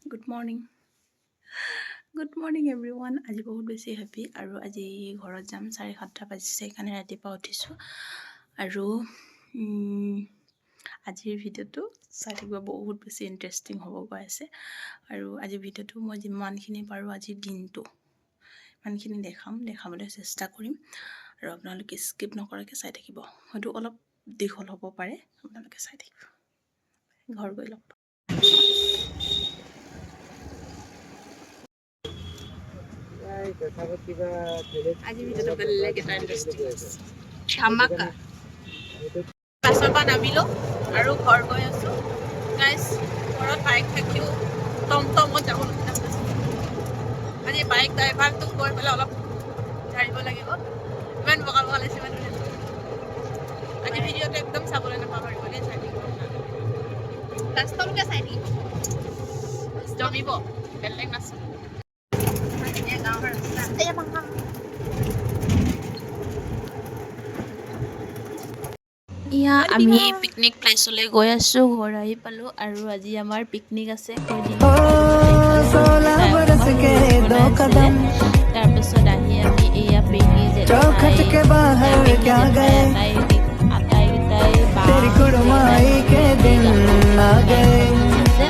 Good morning. Good morning everyone. আজি বহুত বেছি হেপি আৰু আজি ঘৰত যাম 7:30 বাজিছে সেইকাৰণে ৰাতিপুৱা উঠিছোঁ আৰু আজিৰ ভিডিঅ'টো চাই থাকিব বহুত বেছি ইন্টাৰেষ্টিং হ'ব গৈ আছে আৰু আজিৰ ভিডিঅ'টো মই যিমানখিনি পাৰোঁ আজিৰ দিনটো ইমানখিনি দেখাবলৈ চেষ্টা কৰিম আৰু আপোনালোকে স্কিপ নকৰাকৈ চাই থাকিব হয়তো অলপ দীঘল হ'ব পাৰে আপোনালোকে চাই থাকিব ঘৰ গৈ লগ আজি ভিডিঅ'টো বেলেগ এটা ইন্টাৰেষ্টিং আছে ধামাকা বাছৰ পৰা নামিলোঁ আৰু ঘৰ গৈ আছোঁ গাইজ ঘৰত বাইক থাকিও টমটমত যাব লগা হৈছে আজি বাইক ড্ৰাইভাৰটোক গৈ পেলাই অলপ ধাৰিব লাগিব ইমান বগা লাগিছে ইমান ধুনীয়া আজি ভিডিঅ'টো একদম চাবলৈ নাপাহৰিব দেই চাই থাকিব লাষ্টলৈকে চাই থাকিব জমিব বেলেগ নাছিল ইয়া আমি পিকনিক প্লেচলৈ গৈ আছোঁ ঘৰ আহি পালোঁ আৰু আজি আমাৰ পিকনিক আছে তাৰপিছত আহি আমি এয়া পেহী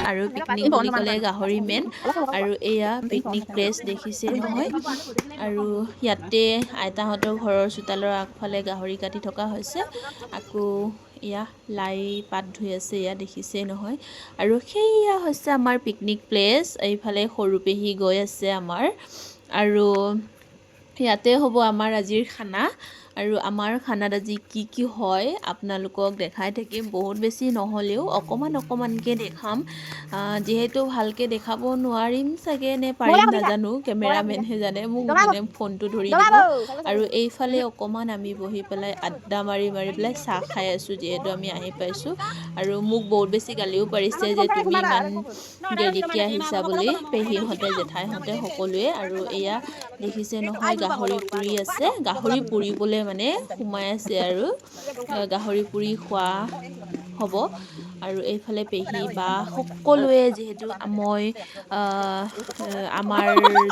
আৰু পিকনিক বুলি ক'লে গাহৰি মেইন আৰু এয়া পিকনিক প্লেচ দেখিছে নহয় আৰু ইয়াতে আইতাহঁতৰ ঘৰৰ চোতালৰ আগফালে গাহৰি কাটি থকা হৈছে আকৌ এয়া লাই পাত ধুই আছে এয়া দেখিছেই নহয় আৰু সেয়া হৈছে আমাৰ পিকনিক প্লেচ এইফালে সৰু পেহী গৈ আছে আমাৰ আৰু ইয়াতে হ'ব আমাৰ আজিৰ খানা আৰু আমাৰ খানাত আজি কি হয় আপোনালোকক দেখাই থাকিম বহুত বেছি নহ'লেও অকমানকৈ দেখাম যিহেতু ভালকৈ দেখাব নোৱাৰিম চাগে নে পাৰিম নাজানো কেমেৰামেনহে জানে মোক মানে ফোনটো ধৰি দিব আৰু এইফালে অকমান আমি বহি পেলাই আড্ডা মাৰি পেলাই চাহ খাই আছোঁ যিহেতু আমি আহি পাইছোঁ আৰু মোক বহুত বেছি গালিও পাৰিছে যে তুমি ইমান দেৰিকৈ আহিছা বুলি পেহীহঁতে জেঠাইহঁতে সকলোৱে আৰু এয়া দেখিছে নহয় গাহৰি পুৰি আছে গাহৰি পুৰিবলৈ মানে সোমাই আছে আৰু গাহৰি পুৰি খোৱা হ'ব আৰু এইফালে পেহী বা সকলোৱে যিহেতু মই আমাৰ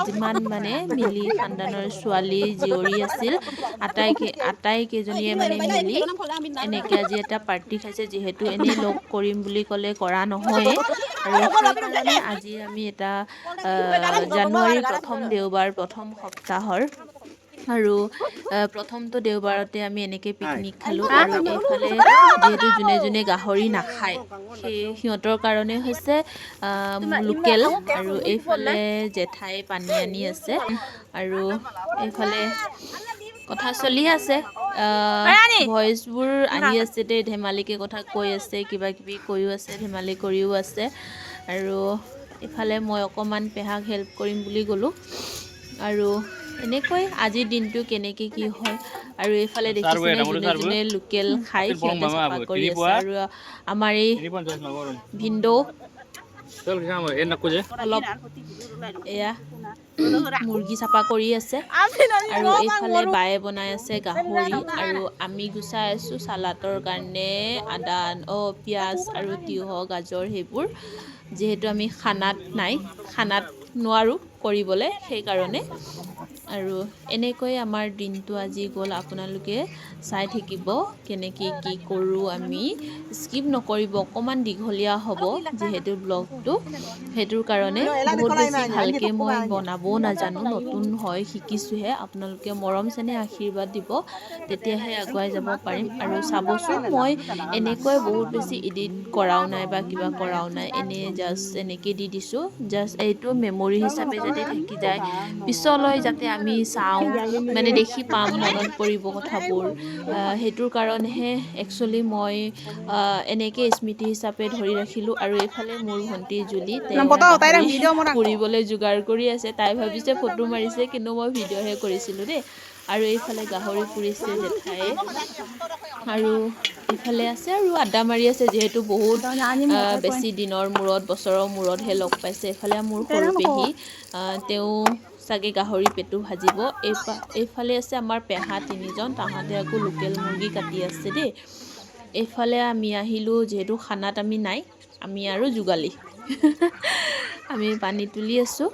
যিমান মানে মিলি খানদানৰ ছোৱালী জীয়ৰী আছিল আটাইকেইজনীয়ে মানে মিলি এনেকৈ আজি এটা পাৰ্টি খাইছে যিহেতু এনেই লগ কৰিম বুলি ক'লে কৰা নহয়ে আৰু সেইকাৰণে আজি আমি এটা জানুৱাৰীৰ প্ৰথম দেওবাৰ প্ৰথম সপ্তাহৰ আৰু প্ৰথমটো দেওবাৰতে আমি এনেকৈ পিকনিক খালোঁ আৰু এইফালে যিহেতু যোনে গাহৰি নাখায় সেই সিহঁতৰ কাৰণে হৈছে লোকেল আৰু এইফালে জেঠাই পানী আনি আছে আৰু এইফালে কথা চলি আছে ভইচবোৰ আহি আছে দেই ধেমালিকে কথা কৈ আছে কিবা কিবি কৈও আছে ধেমালি কৰিও আছে আৰু ইফালে মই অকণমান পেহাক হেল্প কৰিম বুলি গ'লোঁ আৰু এনেকৈ আজিৰ দিনটো কেনেকৈ কি হয় আৰু এইফালে দেখিছেনে যোনে লোকেল খাই সিহঁতে চাফা কৰি আছে আৰু আমাৰ এই ভিনদেউ অলপ এয়া মুৰ্গী চাফা কৰি আছে আৰু এইফালে বায়ে বনাই আছে গাহৰি আৰু আমি গুচাই আছোঁ চালাডৰ কাৰণে আদা পিঁয়াজ আৰু তিয়ঁহ গাজৰ সেইবোৰ যিহেতু আমি খানাত নোৱাৰোঁ কৰিবলৈ সেইকাৰণে আৰু এনেকৈ আমাৰ দিনটো আজি গ'ল আপোনালোকে চাই থাকিব কেনেকৈ কি কৰোঁ আমি স্কিপ নকৰিব অকণমান দীঘলীয়া হ'ব যিহেতু ব্লগটো সেইটোৰ কাৰণে বহুত বেছি ভালকৈ মই বনাবও নাজানো নতুন হয় শিকিছোঁহে আপোনালোকে মৰম চেনেহ আশীৰ্বাদ দিব তেতিয়াহে আগুৱাই যাব পাৰিম আৰু চাবচোন মই এনেকৈ বহুত বেছি এডিট কৰাও নাই বা কিবা কৰাও নাই এনেই জাষ্ট এনেকৈ দি দিছোঁ জাষ্ট এইটো মেমৰি হিচাপে যাতে থাকি যায় পিছলৈ যাতে আমি চাওঁ মানে দেখি পাম মনত পৰিব কথাবোৰ সেইটোৰ কাৰণেহে একচুৱেলি মই এনেকৈ স্মৃতি হিচাপে ধৰি ৰাখিলোঁ আৰু এইফালে মোৰ ভণ্টি জুলি ফুৰিবলৈ যোগাৰ কৰি আছে তাই ভাবিছে ফটো মাৰিছে কিন্তু মই ভিডিঅ'হে কৰিছিলোঁ দেই আৰু এইফালে গাহৰি পুৰিছে জেঠায়ে আৰু এইফালে আছে আৰু আড্ডা মাৰি আছে যিহেতু বহুত বেছি দিনৰ মূৰত বছৰৰ মূৰতহে লগ পাইছে এইফালে মোৰ সৰু পেহী তেওঁ চাগে গাহৰি পেটু ভাজিব এইফালে আছে আমাৰ পেহা তিনিজন তাহাঁতে আকৌ লোকেল মুৰ্গী কাটি আছে দেই এইফালে আমি আহিলোঁ যিহেতু খানাত আমি নাই আমি আৰু যোগালী আমি পানী তুলি আছোঁ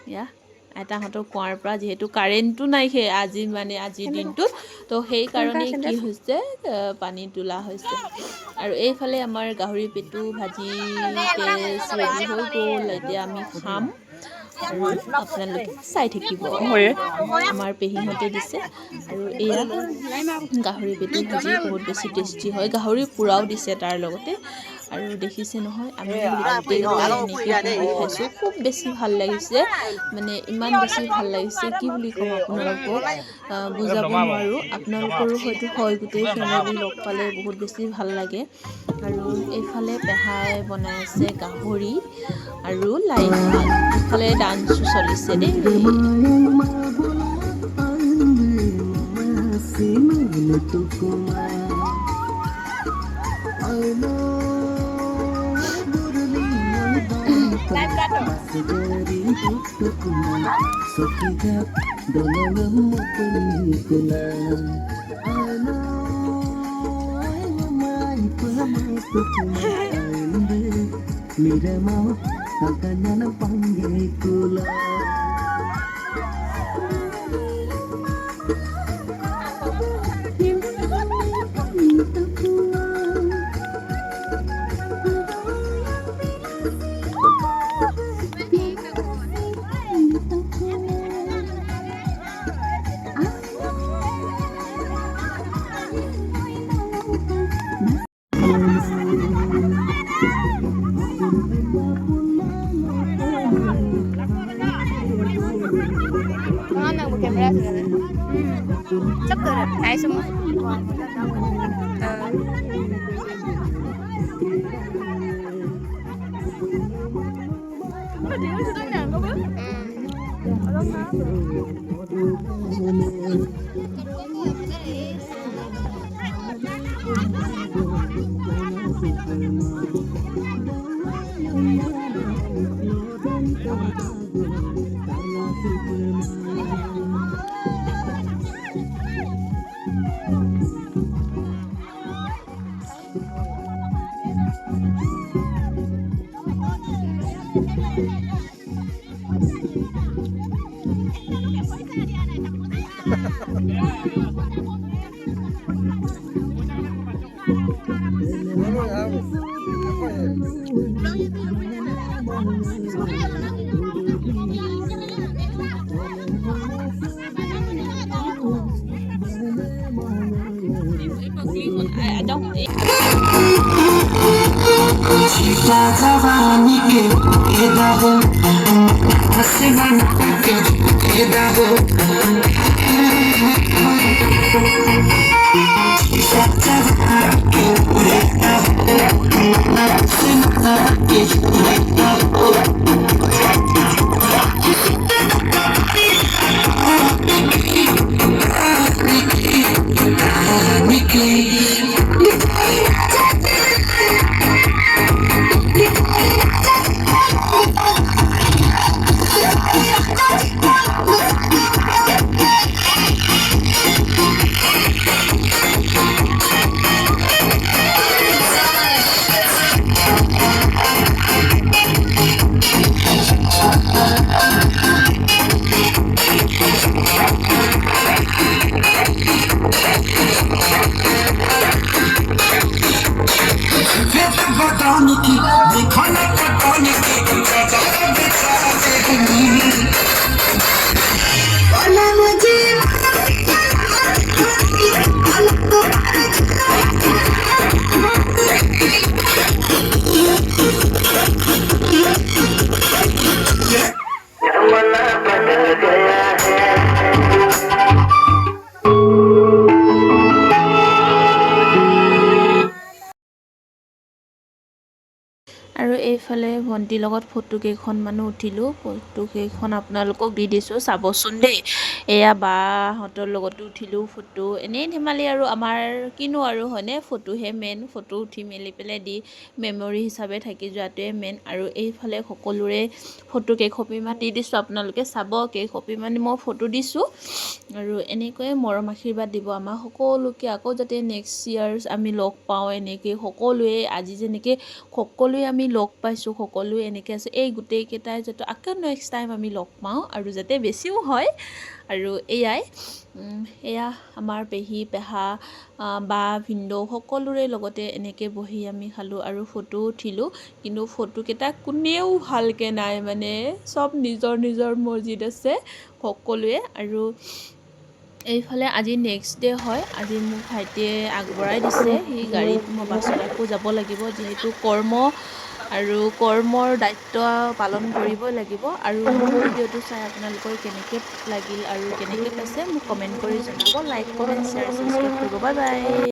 এয়া আইতাহঁতৰ কুঁৱাৰ পৰা যিহেতু কাৰেণ্টটো নাই আজিৰ দিনটোত তো সেইকাৰণে কি হৈছে পানী তোলা হৈছে আৰু এইফালে আমাৰ গাহৰি পেটু ভাজি কেছ ৰেডি হৈ গ'ল এতিয়া আমি খাম আৰু আপোনালোকে চাই থাকিব আমাৰ পেহীহঁতে দিছে আৰু এয়া গাহৰি পেটু ভাজি বহুত বেছি টেষ্টি হয় গাহৰি পোৰাও দিছে তাৰ লগতে আৰু দেখিছে নহয় আমি গোটেইকেইটাই এনেকৈ বহি খাইছোঁ খুব বেছি ভাল লাগিছে মানে ইমান বেছি ভাল লাগিছে কি বুলি ক'ম আপোনালোকক বুজাব নোৱাৰোঁ আপোনালোকৰো হয়তো হয় গোটেই ফেমিলি লগ পালে বহুত বেছি ভাল লাগে আৰু এইফালে পেহাই বনাই আছে গাহৰি আৰু লাই শাক ইফালে ডান্সো চলিছে দেই sắp từ được hai xong rồi আৰু এইফালে ভণ্টিৰ লগত ফটো কেইখনমানো উঠিলোঁ ফটো কেইখন আপোনালোকক দি দিছোঁ চাবচোন দেই এয়া বাহঁতৰ লগতো উঠিলোঁ ফটো এনেই ধেমালি আৰু আমাৰ কিনো আৰু হয়নে ফটোহে মেইন ফটো উঠি মেলি পেলাই দি মেমৰি হিচাপে থাকি যোৱাটোৱে মেইন আৰু এইফালে সকলোৰে ফটো কেইকপিমান দি দিছোঁ আপোনালোকে চাব কেইকপিমান মই ফটো দিছোঁ আৰু এনেকৈয়ে মৰম আশীৰ্বাদ দিব আমাৰ সকলোকে আকৌ যাতে নেক্সট ইয়াৰ্ছ আমি লগ পাওঁ এনেকৈ সকলোৱে আজি যেনেকৈ সকলোৱে আমি লগ পাইছোঁ আহিছোঁ সকলোৱে এনেকৈ আছে এই গোটেইকেইটাই যাতে আকৌ নেক্সট টাইম আমি লগ পাওঁ আৰু যাতে বেছিও হয় আৰু এয়া আমাৰ পেহী পেহা বা ভিনদেউ সকলোৰে লগতে এনেকৈ বহি আমি খালোঁ আৰু ফটো উঠিলোঁ কিন্তু ফটোকেইটা কোনেও ভালকৈ নাই মানে চব নিজৰ নিজৰ মৰ্জিত আছে সকলোৱে আৰু এইফালে আজি নেক্সট ডে হয় আজি মোক ভাইটিয়ে আগবঢ়াই দিছে সেই গাড়ীত মই বাছত আকৌ যাব লাগিব যিহেতু আৰু কৰ্মৰ দায়িত্ব পালন কৰিবই লাগিব আৰু মোৰ ভিডিঅ'টো চাই আপোনালোকৰ কেনেকৈ লাগিল আৰু কেনেকৈ পাইছে মোক কমেণ্ট কৰি জনাব লাইক কমেণ্ট শ্বেয়াৰ ছাবস্ক্ৰাইব কৰিব বাই বাই